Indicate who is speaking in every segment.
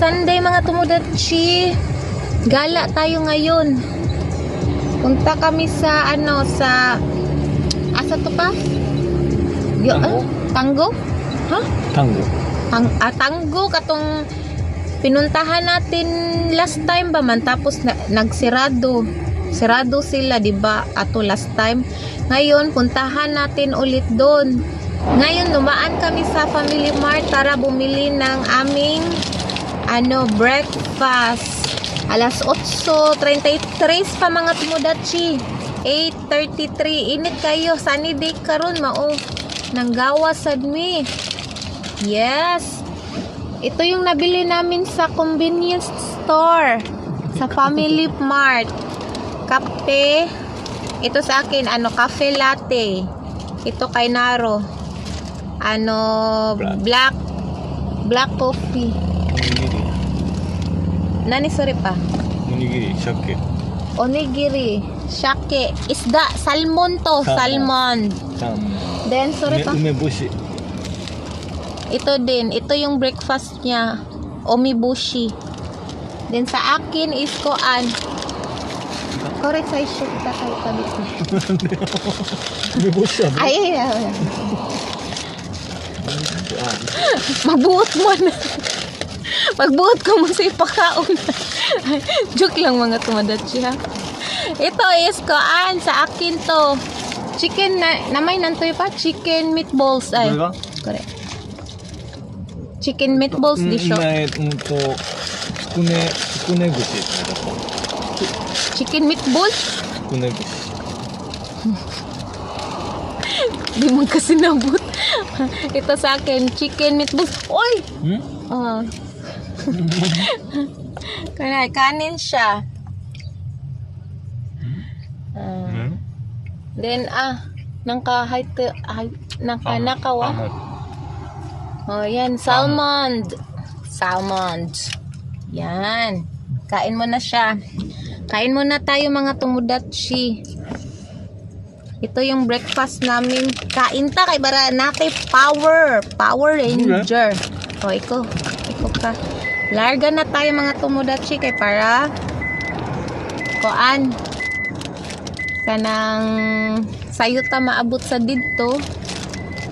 Speaker 1: Sunday mga tumudachi. Gala tayo ngayon. Punta kami sa asa to pa? Tango? Ha?
Speaker 2: Tango.
Speaker 1: Tango katong pinuntahan natin last time ba man, tapos nagsirado. Sirado sila, di ba? Ato last time. Ngayon puntahan natin ulit doon. Ngayon dumaan kami sa Family Mart para bumili ng aming breakfast. Alas 8:33 pa mga tumudachi. 8:33. Init kayo. Sunny day karon mao. Nanggawa sad mi. Yes. Ito yung nabili namin sa convenience store. Sa Family Mart. Kape. Ito sa akin, cafe latte. Ito kay Naro. Black coffee. Nani sorry pa?
Speaker 2: Onigiri, shake.
Speaker 1: Onigiri, shake, isda, salmon to, salmon. Then sorry pa?
Speaker 2: Umeboshi.
Speaker 1: Ito din, ito yung breakfast niya, omibushi. Then sa akin is koan. Correct size shirt ta kay tabi ko.
Speaker 2: Umeboshi.
Speaker 1: Ay. Magbuot mo na. Magbuot ko mo sa ipakaon. Joke lang mga tumadachi ha. Ito is koan sa akin to. Chicken na may nantoy pa, chicken meatballs ay. Correct. Chicken meatballs dish. Chicken meatballs? Di mo kasi nabot. Ito sa akin, chicken meatballs. Oy! Kanin siya. Then nakawa. Oh, yan, salmon. Yan. Kain mo na siya. Kain muna tayo mga tumudachi. Ito yung breakfast namin. Kain ta kay bara nate Power Ranger. O iko ka. Larga na tayo mga tumudachi kay para koan kanang sayo ta maabot sa didto.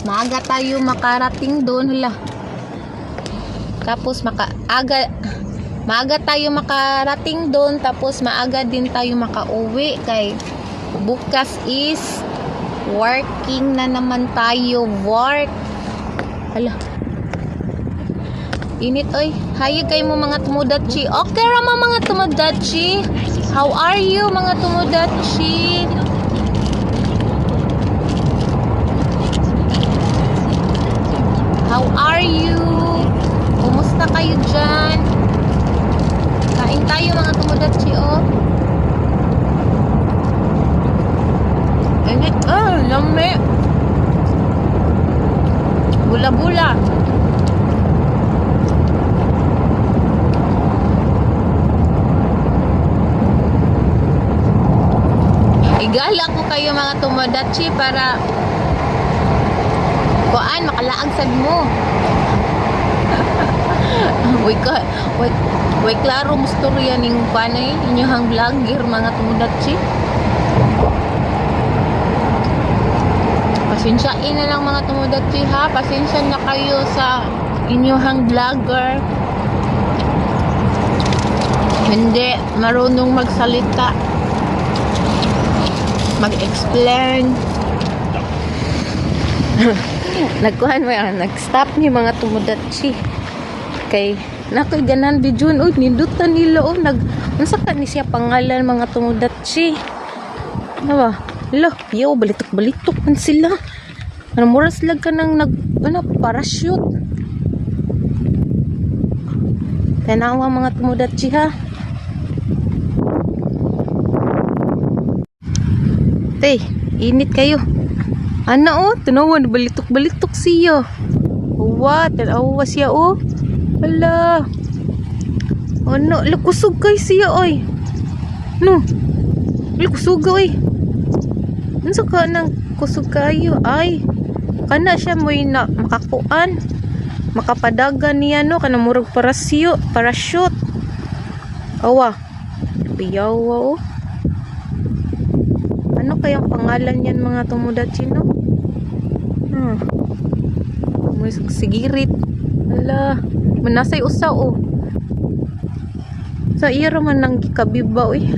Speaker 1: Maaga tayo makarating doon hala. Tapos maaga tayo makarating doon, tapos maaga din tayo makauwi kay bukas is working na naman tayo. Work. Hala. Init oy. Hayag kayo mo mga tumudachi. Okay rama mga tumudachi. How are you mga tumudachi? How are you? Kumusta kayo dyan? Kain tayo mga tumudachi oh. Init. Lami. Bula-bula. Igala ko kayo mga tumudachi para kuan makalaag sad mo. Way klaro mo storya ning panay inyong vlogger mga tumudachi. Pasensyain na lang mga tumudachi ha. Pasensya na kayo sa inyong vlogger. Hindi marunong magsalita. Mag-explain. Nagkuhan mo yan. Nag-stop niyo mga tumudachi. Kay nakoy ganan bidyon. Uy, nindutan nila. Nasaka ni siya pangalan mga tumudachi. Ano ba? Lo, yo, balitok-balitok man sila. Muras lang ka nang parachute. Tanawa mga tumudachi ha. Tay, init kayo. Tanawan, balitok-balitok siya. What? Tanawa siya Hala. Kusog kay siya oy. No. Kusog oy. Unsa ka nang kusog kayo ay kana siya mo'y na makakuan makapadagan niya no kanang murag parachute. Awa. Piyawa oh. Ano kayang pangalan yan mga tomodachi no? May sigirit. Ala, manasay usa oh. Sa iya raman nang gikabiba oy.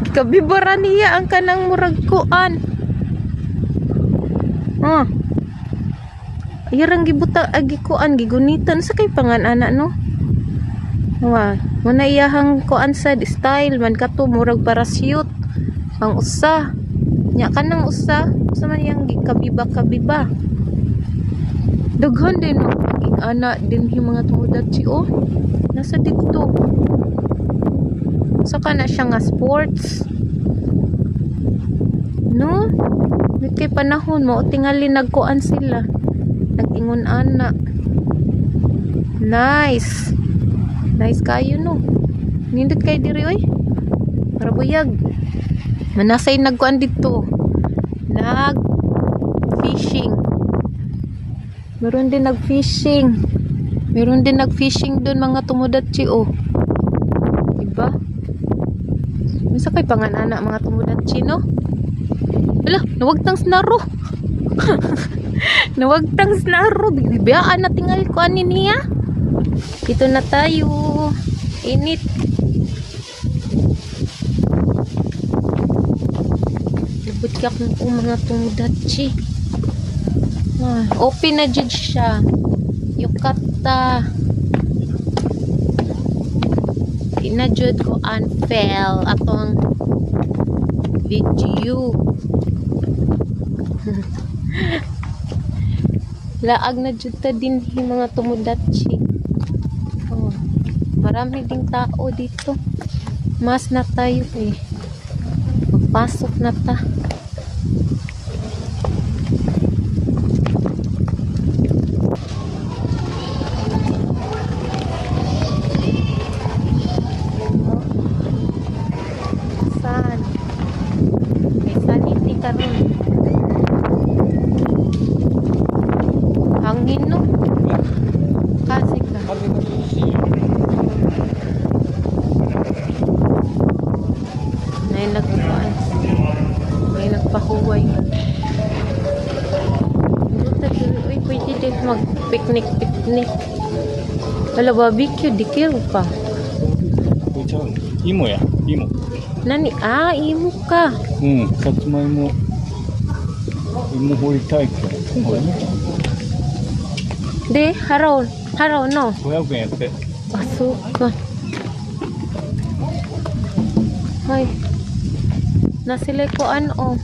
Speaker 1: Gikabiba ra niya ang kanang murag kuan. Irang gibuta agi kuan gigunitan sa kay pangan-ana no. Wa, mo na iyahang kuan sad style man kato murag parachute. Ang usa. Nya kanang usa, sa man yang gikabiba-kabiba. Daghan din no. Ing ana din yung mga tomodachi oh. Nasa dito. So kana siya nga sports. No? Mit kay panahon mo tingali nagkuan sila. Nag-ingon ana. Nice. Nice kayo no. Nindot kay diri oy. Para buyag. Manasay nagkuan dito. Nag fishing. Meron din nag-fishing. Meron din nag-fishing doon mga tomodachi oh. Diba? Masa kay panganana mga tomodachi no? Ala, nawagtang snaro. Nawagtang snaro. Bibiyaan na tingal ko anin niya. Dito na tayo. Init. Labot ka kung mga tomodachi. Open na jud siya. Yukata. Ina jud ko unfail atong video. Laag na jud ta din yung mga tomodachi. Marami ding tao dito. Mas na tayo eh. Magpasok na ta. Saan? May sanity karon. Hangin no? Kasi ka. May nagpapaan. May nagpahuway. Uy, pwede din mag-picnic. Wala barbecue, dikiro pa.
Speaker 2: Imo ya? Imo.
Speaker 1: Nani? Imo ka.
Speaker 2: さつまいも芋掘り体験。
Speaker 1: De, haraw no?
Speaker 2: 500円やって。
Speaker 1: そうか。Hay. Nasila ko ano,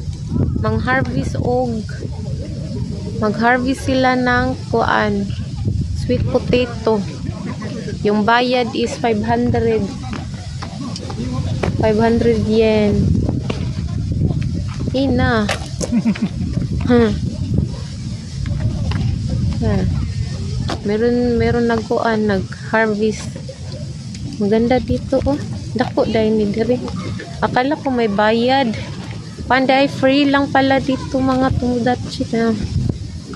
Speaker 1: mag-harvest sila ng kuan, sweet potato. Yung bayad is 500 yen. Ina. Meron nagkuan, nag-harvest. Maganda dito oh. Dako dahil ni diri. Akala ko may bayad. Panday free lang pala dito mga tomodachi na.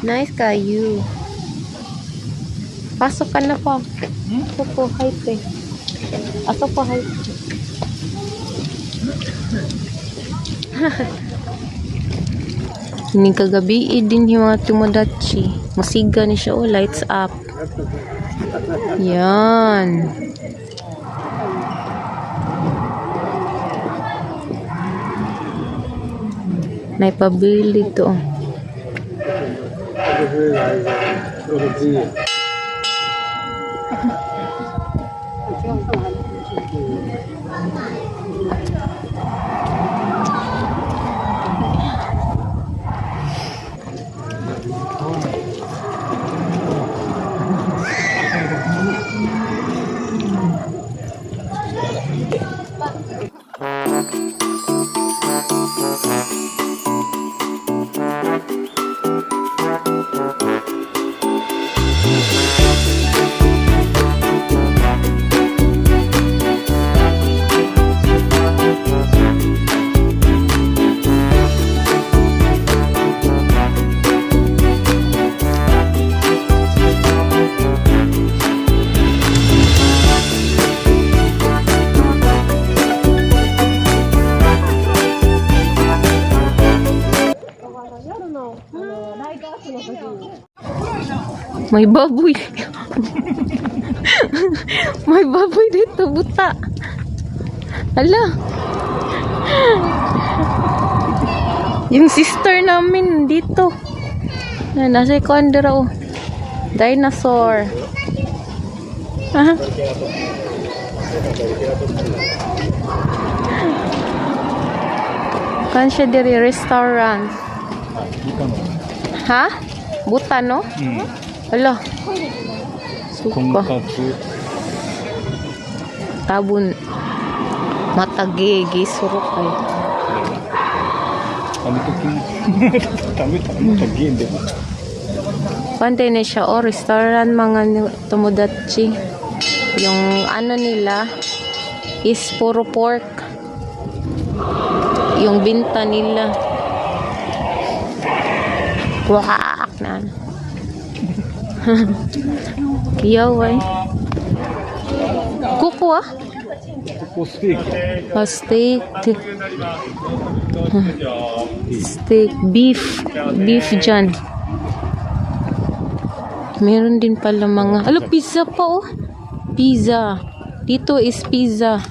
Speaker 1: Nice kayo. Pasok ka na po. Ako po, hype eh. Ako po, hype. Ni kagabi din yung mga tomodachi. Masiga ni siya oh, lights up. Yan. Naipabili to. May baboy. May baboy dito, buta. Ala. Yung sister namin dito. Nasa ikondra oh. Dinosaur. Ha? Kan siya diri restaurant. Ha? Buta no? Ala. Suka. Tabun. Matagigi surok ay. Pantay na siya o restaurant mga tomodachi. Yung ano nila is puro pork. Yung binta nila. Wak na. Kiyaw ay. Kuko ah.
Speaker 2: Steak.
Speaker 1: Steak. Steak. Beef. Beef dyan. Meron din pala mga... Alo, pizza pa oh. Pizza. Dito is pizza.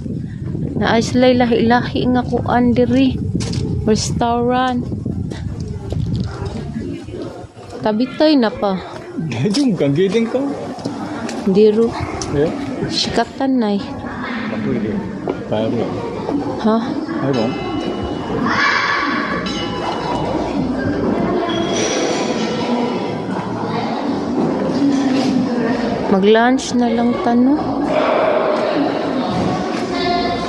Speaker 1: Naaslay lahi-lahi nga ko andiri. Restaurant. Tabitay na pa.
Speaker 2: Yung gagidin ka?
Speaker 1: Diro.
Speaker 2: Yeah.
Speaker 1: Sikatan na eh.
Speaker 2: Baru.
Speaker 1: Ha?
Speaker 2: Ayun.
Speaker 1: Mag-lunch na lang tano.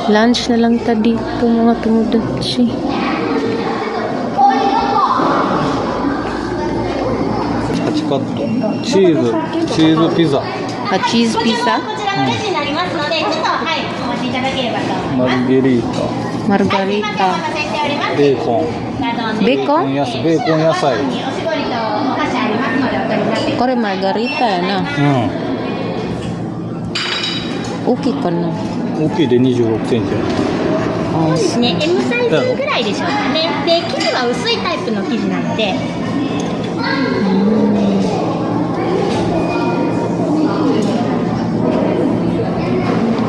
Speaker 1: Lunch na lang ta dito mga tomodachi.
Speaker 2: チーズピザ。
Speaker 1: Cheese pizza.
Speaker 2: マルゲリータ。
Speaker 1: Margarita.
Speaker 2: ベーコン。
Speaker 1: Bacon?
Speaker 2: ベーコン野菜。
Speaker 1: Kore margarita na. Okay ka na.
Speaker 2: 大きいで26センチ。
Speaker 3: ね、M サイズぐらいでしょうかね。で、生地は薄いタイプの生地なので。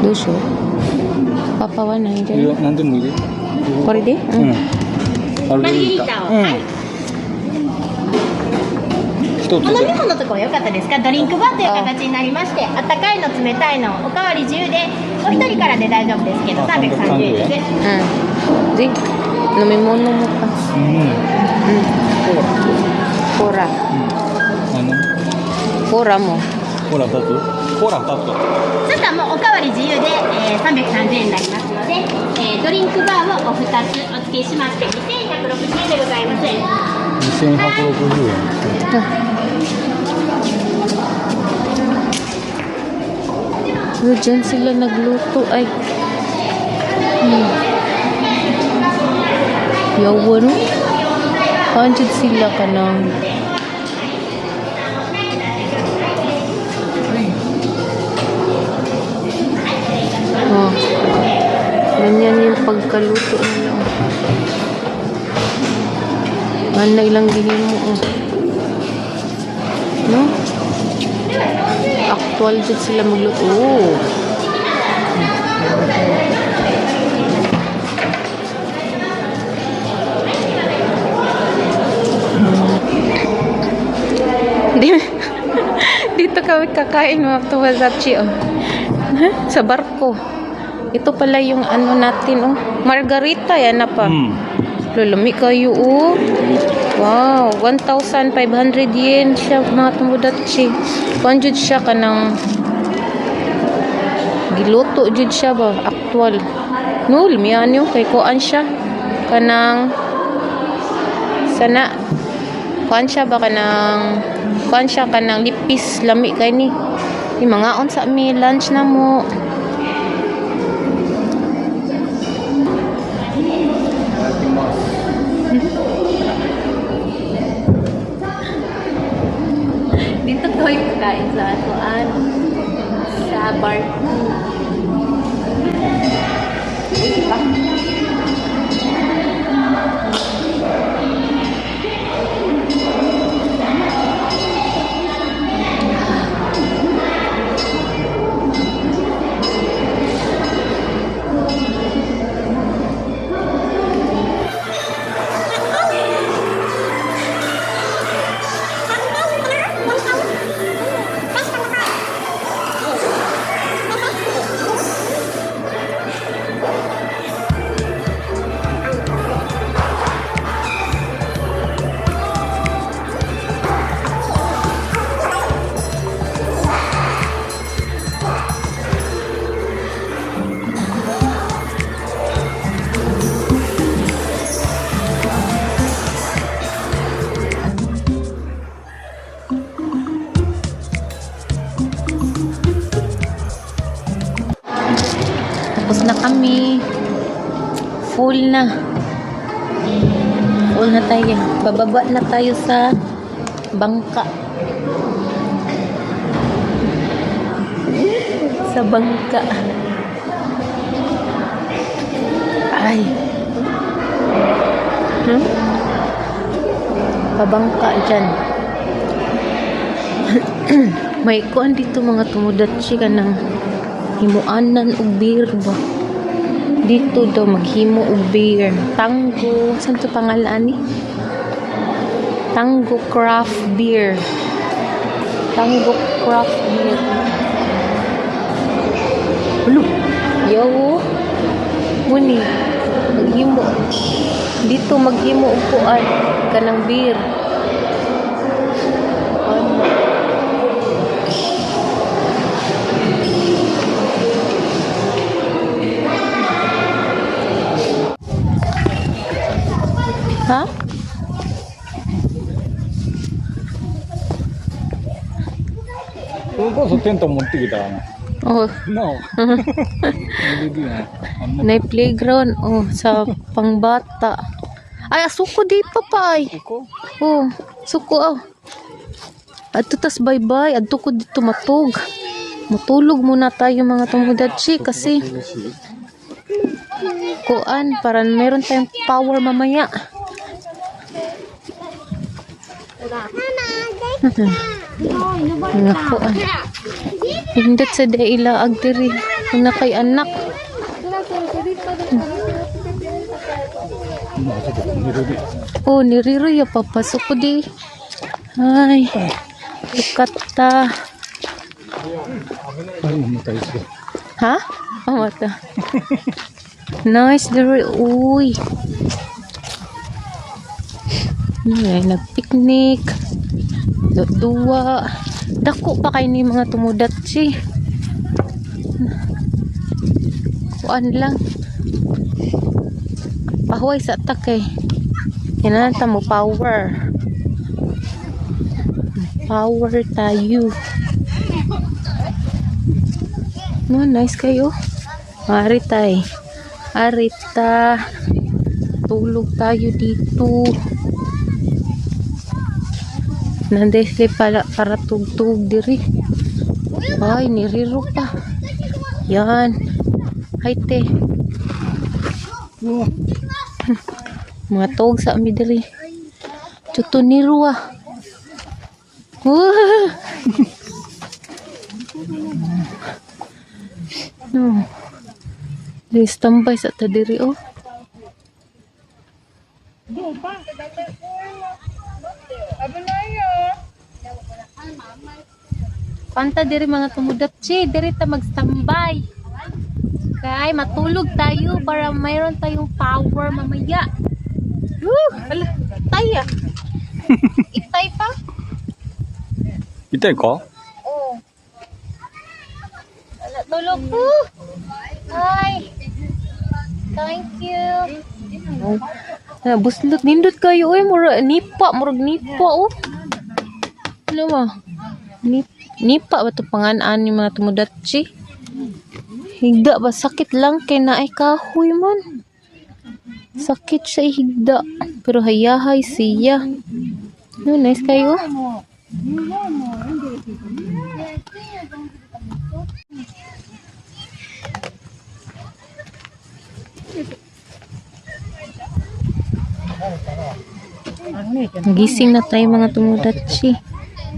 Speaker 1: どうしよう。パパはないで。
Speaker 2: いや、なんでもいいで。
Speaker 1: これで？
Speaker 2: マル
Speaker 3: マルゲリー
Speaker 2: ゲリータ。
Speaker 3: タを。はい。
Speaker 2: 一つ
Speaker 3: お飲み
Speaker 2: で。
Speaker 3: 物とかは良かったですか？ドリンクバーという形になりまして、あったかいの、冷たいの、おかわり自由で、お一人からで大丈夫ですけど、
Speaker 2: あ
Speaker 3: 330円です。
Speaker 1: うん。で、飲み物もか。コーラ。コーラも。
Speaker 2: コーラ2つ。コーラ2つ。
Speaker 3: ちょっともうおかわり自由で、330円になりますので、ドリンクバーをお2つお付けしまして、2160円でございます。
Speaker 2: 2160円ですね。
Speaker 1: Diyan sila nagluto ay. Yawa no? Kanjud sila ka ng ganyan yung pagkaluto nila. Manay lang dihin mo no? Actual dyan sila magluto. Dito kami kakain mga tomodachi sa barko. Ito pala yung ano natin margarita yan na pa. Lulumi kayo Wow, 1,500 yen siya mga tomodachi. Kanjud siya kanang giluto jud siya ba actual. No, lumian yung kay kuan siya kanang sana kuan siya ba kanang kuan siya kanang lipis lami kay ni. Di mga on sa mi lunch na mo. Dito ko yung kakain sa atuan sa bar. Tapos na kami. Full na. Full na tayo. Bababa na tayo sa bangka. Sa bangka. Ay. Pabangka dyan. May kuan dito mga tumudatsi ka ng himuanan o beer ba? Dito daw maghimo og beer. Tango, saan to pangalan ni? Tango Craft Beer. Tango Craft Beer. Ulo. Yo. Muni. Maghimo. Dito maghimo og kuan kanang beer. Ha?
Speaker 2: それこそテント持ってきたらな。
Speaker 1: Oh,
Speaker 2: なあ。無理でな。あんな
Speaker 1: na playground. Oh, sa pangbata. Ay, suko di pa pa ay.
Speaker 2: ここ
Speaker 1: Oh, suko oh. Adto tas bye-bye. Adto ko dito matug. Matulog muna tayo mga tumudatsi kasi
Speaker 2: 嬉しい。
Speaker 1: kuan para meron tayong power mamaya. Nga kuan. Hindot sa daila ag diri na kay anak.
Speaker 2: まあちょっと寝るで。
Speaker 1: Oh, niriro ya papasok ko di. Ay. Lukata.
Speaker 2: あれもまた一緒。
Speaker 1: Ha? Oh, mata. Nice diri. Uy. Ay, nag-picnic. Dua. Dako pa kayo ni mga tumudatsi. Kuan lang. Pahuay sa atak eh. Kinanta mo power. Power tayo. No, nice kayo. Aritay. Arita. Tulog tayo dito. Nandesle para tugtog diri. Ay, niriro pa. Yan. Hay te. Mga tog sa ami diri. Chuto niro ah. No. Di standby sa ta diri oh. Panta diri mga tumudatsi, diri ta mag-standby. Kay matulog tayo para mayroon tayong power mamaya. Ala, taya. Itay pa?
Speaker 2: 痛いか
Speaker 1: Oh. Ala, tulog po. Ay. Thank you. Oh. Buslot nindot kayo eh, murag nipa oh. Ano ba? Nipa ba ito panganaan ni mga tumudatsi? Higda ba? Sakit lang kay na ay kahoy man. Sakit siya higda. Pero hayahay siya. No, nice kayo. Nagising na tayo mga tumudatsi.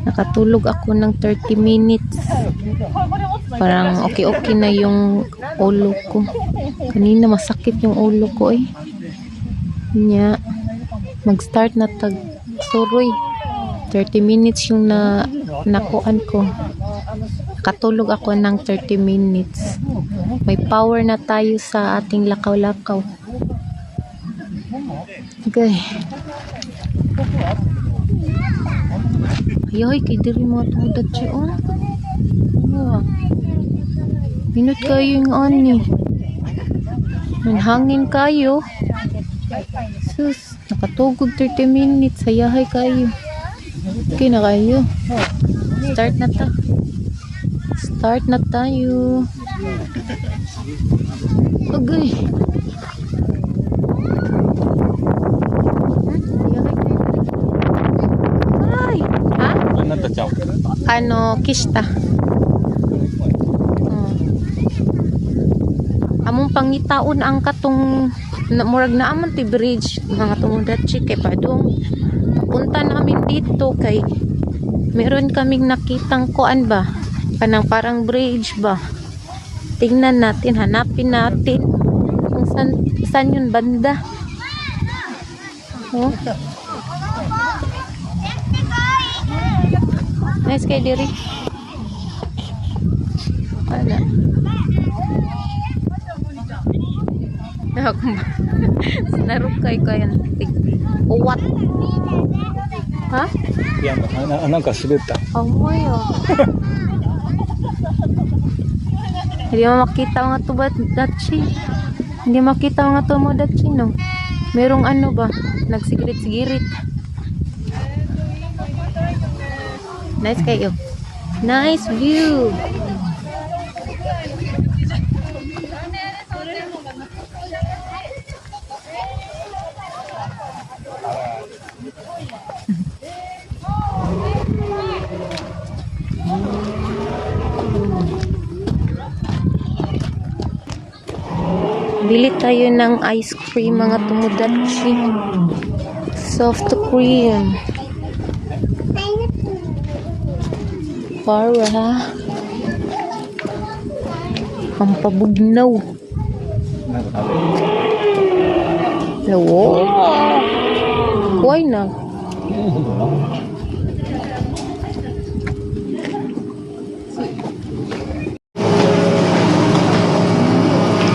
Speaker 1: Nakatulog ako ng 30 minutes. Parang okay na yung ulo ko. Kanina masakit yung ulo ko eh. Nya, mag-start na suroy. 30 minutes yung nakuan ko. Nakatulog ako ng 30 minutes. May power na tayo sa ating lakaw-lakaw. Okay. Ay, kay diri mga tumudatsi oh. Minut kayo yung ani. Hangin kayo. Sus, nakatugog 30 minutes. Sayahay kayo. Okay na kayo. Start na ta. Start na tayo. Agay. Ay. Ha?
Speaker 2: なったちゃう。
Speaker 1: Ano, kista. Among pangitaon ang katong murag na amon ti bridge mga tumudachi kay padung punta namin dito kay meron kaming nakitang kuan ba kanang parang bridge ba, tingnan natin, hanapin natin kung saan yun banda. Oh. Nice kay diri. Wala. Narukay ko yan. What? Ha?
Speaker 2: いや、なんか滑った。
Speaker 1: Oh my Hindi mo makita mga tubat dachi. Hindi makita mga tumodachi, no? Merong ano ba? Nagsigirit-sigirit. Nice kayo. Nice view. Bili tayo ng ice cream mga tumudachi. Soft cream. Para ang pabugnaw. Lawo. Why na?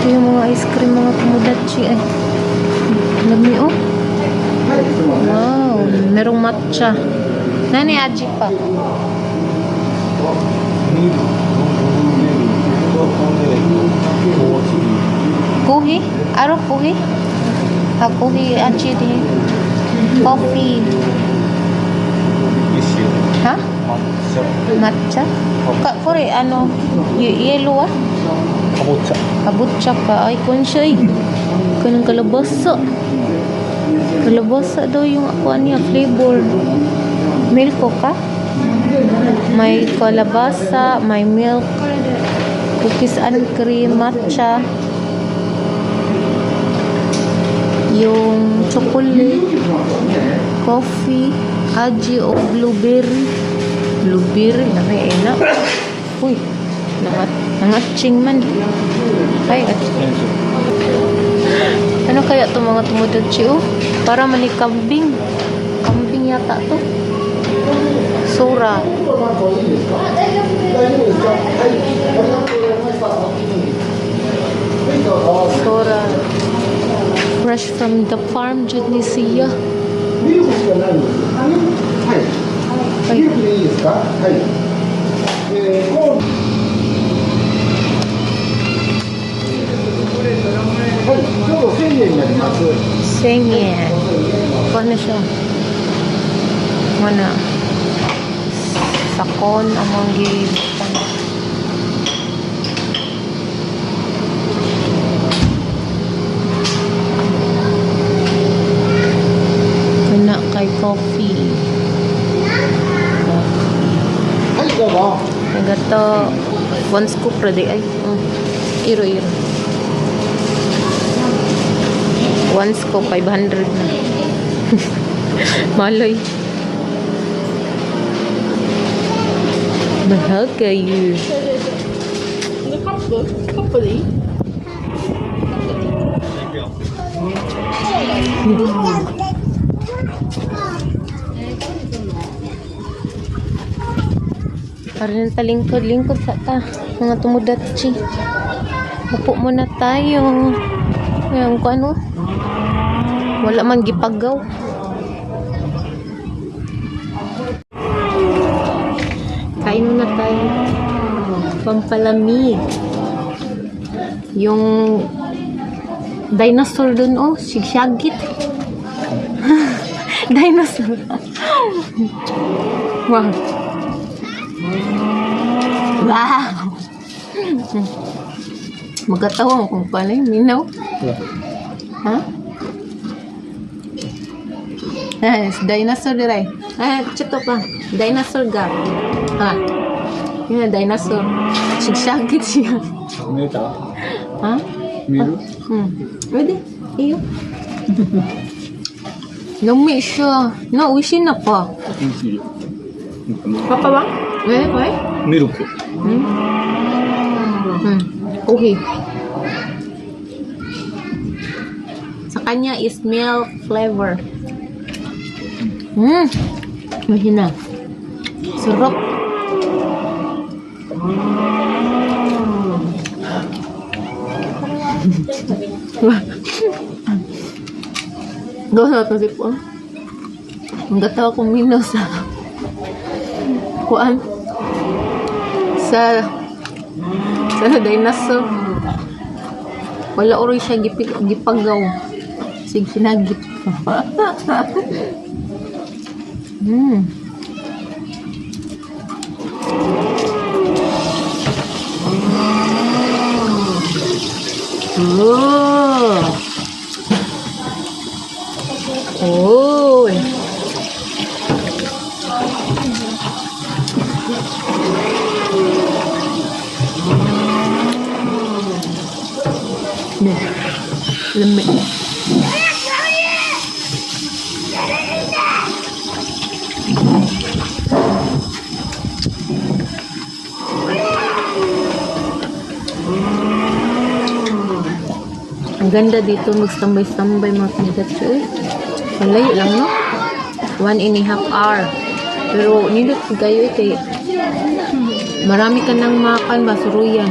Speaker 1: Ito yung mga ice cream mga tumudachi ay. Lami oh. Wow, merong matcha. Nani aji pa. Kuhi? Aro kuhi? Ha kuhi aji di. Coffee. Ha? Matcha? Kore ano? Yellow ah?
Speaker 2: Kabocha.
Speaker 1: Kabutsa ka. Ay, konsay. Kanang kalabasa. Kalabasa daw yung ako niya. Flavor. Milk ka? May kalabasa, may milk, cookies and cream, matcha. Yung chocolate, coffee, aji o blueberry. Blueberry, na may ena. Uy, nangatching man. Ay, ano kaya itong mga tumudachi oh? Para mani kambing. Kambing yata to. Sura. Sura. Fresh from the farm, jud ni siya. Ay. Sengyen. Paano siya? Mana? Sakon among gibutan. Kana kay coffee. Nagato one scoop ready ay. Iro. One scoop 500 na. Maloy. Mahal kayo. Parang talingkod-lingkod sa ta. Mga tumudachi. Upo muna tayo. Ayan ko ano. Wala man gipagaw. Kain muna tayo. Pampalamig. Yung dinosaur dun oh. Sigsagit. Dinosaur. Wow. Wow. Magkatawa mo kung paano yung minaw.
Speaker 2: Ya.
Speaker 1: Ha? Ah, dinosaur diray. Ah, chito pa. Dinosaur ga. Ha? Yun na, dinosaur. Sigsagit siya.
Speaker 2: 見えた
Speaker 1: Ha?
Speaker 2: 見る
Speaker 1: Pwede. Iyo. Lumi siya. Nauwisin na pa.
Speaker 2: 美味しいよ。
Speaker 1: Papa ba? Eh, eh?
Speaker 2: ミルク。
Speaker 1: Okay. Sa kanya is milk flavor. Mahina. Sarap. Gawin natin si po. Ang gatawa kong minaw sa kuan sa dinosaur. Wala ori siya gipagaw. Sig sinagip. Oh. Nih, lemik. Ang ganda dito magstambay-stambay mga kandidatso eh. Malayo lang no? 1.5 hour. Pero nindot kayo eh kay marami ka nang makan basuruyan.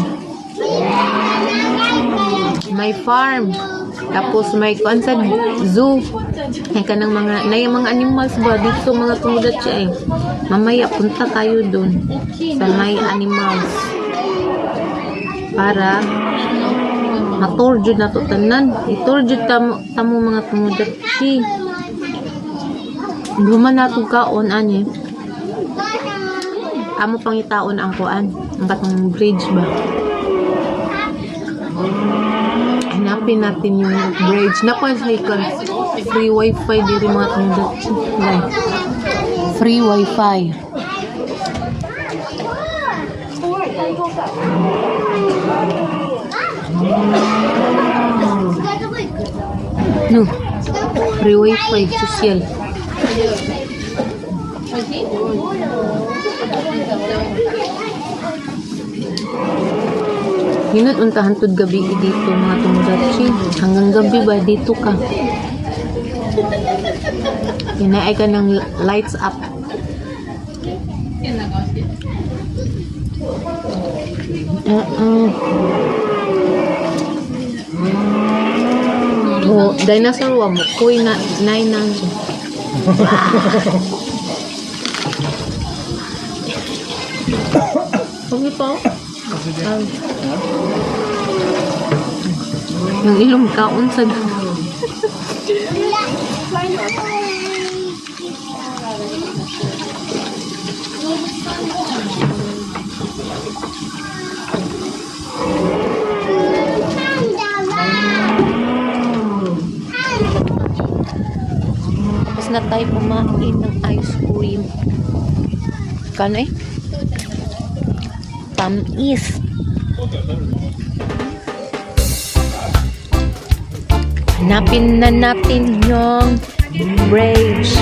Speaker 1: May farm. Tapos may kuansan zoo. May ka ng mga mga animals ba dito mga kandidatso eh. Mamaya punta tayo dun sa may animals. Para maturjud na to tanan. Iturjud tamo mga tumudati. Duman na itong kaon, ani. Amo pang itaon ang kuan. Ang katong bridge ba? Hanapin natin yung bridge. Nakuha sa ikon. Free wifi diri mga tumudati. Free wifi. No. Free wifi social. Hinot untahan tud gabi dito mga tumudatsi. Hanggang gabi ba dito ka? Hinaay ka ng lights up. Oh, dinosaur wa mo. Kuy na nang. Pagi po. Yung ilong kaon sa tapos na tayo kumain ng ice cream. Kano eh? Tamis. Hanapin na natin yung bridge.